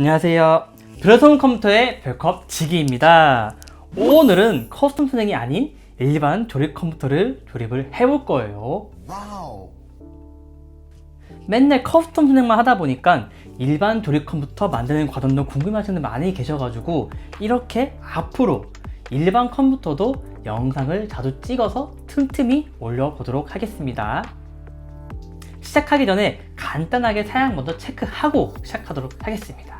안녕하세요. 브라운 컴퓨터의 별컵 지기입니다. 오늘은 커스텀 선행이 아닌 일반 조립 컴퓨터를 조립을 해볼 거예요. 맨날 커스텀 선행만 하다 보니까 일반 조립 컴퓨터 만드는 과정도 궁금해하시는 분들 많이 계셔가지고 이렇게 앞으로 일반 컴퓨터도 영상을 자주 찍어서 틈틈이 올려보도록 하겠습니다. 시작하기 전에 간단하게 사양 먼저 체크하고 시작하도록 하겠습니다.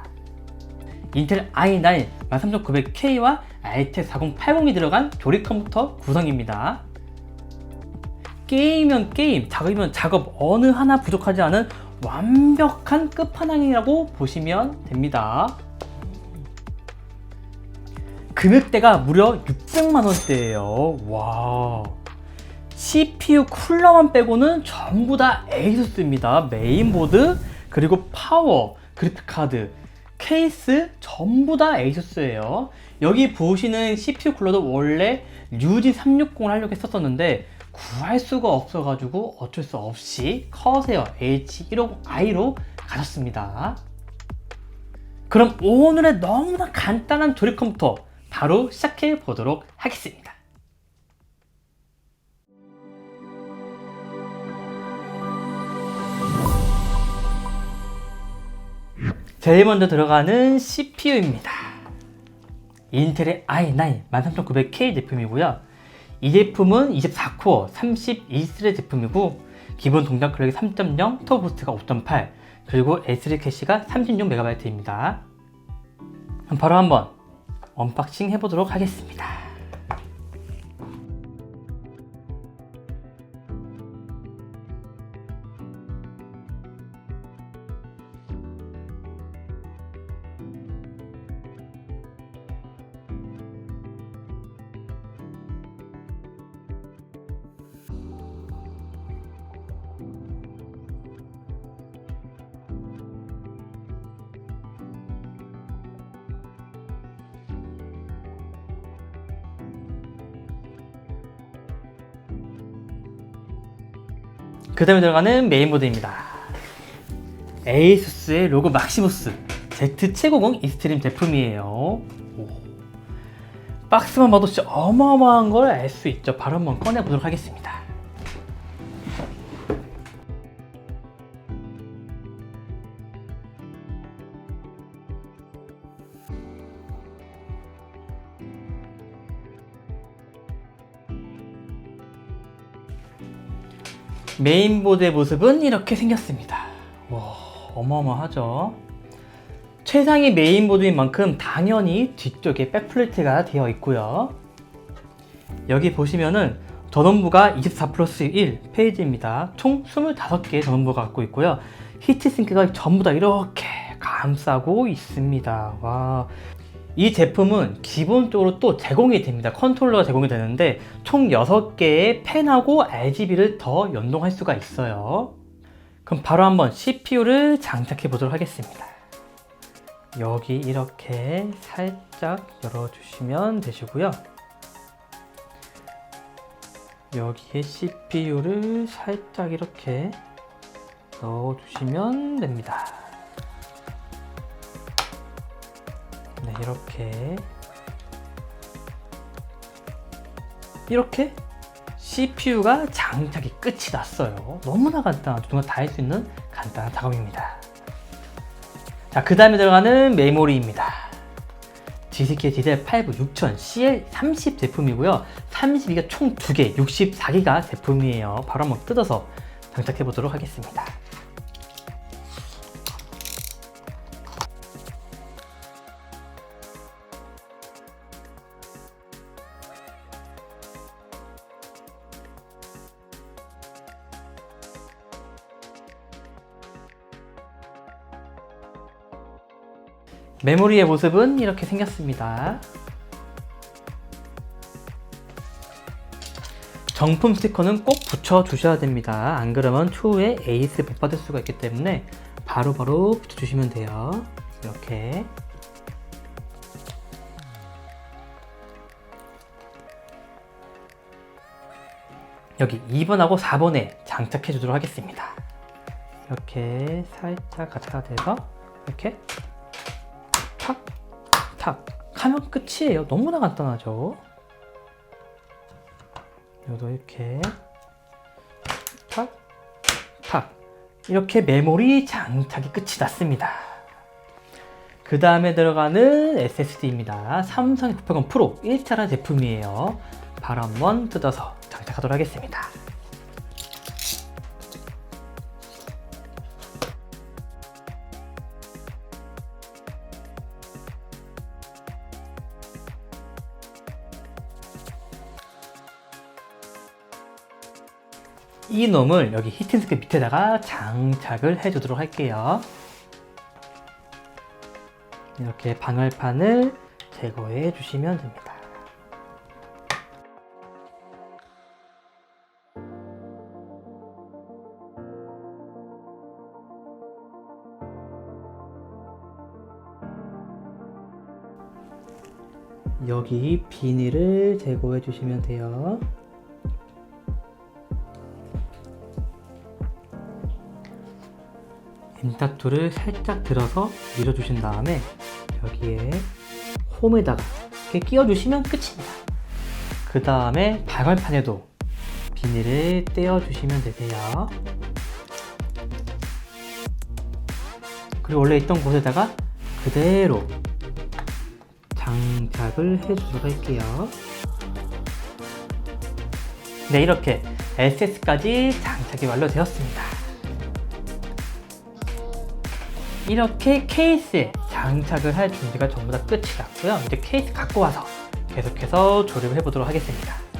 인텔 i9 13900K와 RTX 4080이 들어간 조립 컴퓨터 구성입니다. 게임이면 게임, 작업이면 작업 어느 하나 부족하지 않은 완벽한 끝판왕이라고 보시면 됩니다. 금액대가 무려 600만원대예요. 와. CPU 쿨러만 빼고는 전부 다 ASUS입니다. 메인보드, 그리고 파워, 그래픽카드, 케이스 전부 다 ASUS예요. 여기 보시는 CPU 쿨러도 원래 류진 360을 하려고 했었는데 구할 수가 없어가지고 어쩔 수 없이 커세어 H150i로 가졌습니다. 그럼 오늘의 너무나 간단한 조립 컴퓨터 바로 시작해 보도록 하겠습니다. 제일 먼저 들어가는 CPU입니다. 인텔의 i9 13900K 제품이고요. 이 제품은 24코어 32스레드 제품이고 기본 동작 클럭이 3.0, 터보 부스트가 5.8, 그리고 S3 캐시가 36MB입니다. 그럼 바로 한번 언박싱 해보도록 하겠습니다. 그 다음에 들어가는 메인보드입니다. ASUS의 로고 막시무스 Z790 익스트림 제품이에요. 오. 박스만 봐도 진짜 어마어마한 걸 알 수 있죠. 바로 한번 꺼내보도록 하겠습니다. 메인보드의 모습은 이렇게 생겼습니다. 와, 어마어마하죠. 최상위 메인보드인 만큼 당연히 뒤쪽에 백플레이트가 되어 있고요. 여기 보시면은 전원부가 24+1 페이지입니다. 총 25개의 전원부가 갖고 있고요. 히트싱크가 전부 다 이렇게 감싸고 있습니다. 와. 이 제품은 기본적으로 또 제공이 됩니다. 컨트롤러가 제공이 되는데 총 6개의 펜하고 RGB를 더 연동할 수가 있어요. 그럼 바로 한번 CPU를 장착해 보도록 하겠습니다. 여기 이렇게 살짝 열어주시면 되시고요. 여기에 CPU를 살짝 이렇게 넣어주시면 됩니다. 네, 이렇게 CPU가 장착이 끝이 났어요. 너무나 간단하죠. 누구나 다 할 수 있는 간단한 작업입니다. 자, 그 다음에 들어가는 메모리입니다. G스키의 DDR5 6000 CL30 제품이고요. 32기가 총 2개, 64기가 제품이에요. 바로 한번 뜯어서 장착해 보도록 하겠습니다. 메모리의 모습은 이렇게 생겼습니다. 정품 스티커는 꼭 붙여 주셔야 됩니다. 안 그러면 추후에 에이스 못 받을 수가 있기 때문에 바로바로 붙여 주시면 돼요. 이렇게. 여기 2번하고 4번에 장착해 주도록 하겠습니다. 이렇게 살짝 가차가 돼서 이렇게 탁, 탁 하면 끝이에요. 너무나 간단하죠. 여기도 이렇게 탁, 탁 이렇게 메모리 장착이 끝이 났습니다. 그 다음에 들어가는 SSD입니다. 삼성 F800 프로 1차란 제품이에요. 바로 한번 뜯어서 장착하도록 하겠습니다. 이 놈을 여기 히팅스크 밑에다가 장착을 해주도록 할게요. 이렇게 방열판을 제거해 주시면 됩니다. 여기 비닐을 제거해 주시면 돼요. 엔타툴을 살짝 들어서 밀어주신 다음에 여기에 홈에다가 이렇게 끼워주시면 끝입니다. 그 다음에 방열판에도 비닐을 떼어주시면 되세요. 그리고 원래 있던 곳에다가 그대로 장착을 해주도록 할게요. 네, 이렇게 SS까지 장착이 완료되었습니다. 이렇게 케이스에 장착을 할 준비가 전부 다 끝이 났고요. 이제 케이스 갖고 와서 계속해서 조립을 해보도록 하겠습니다.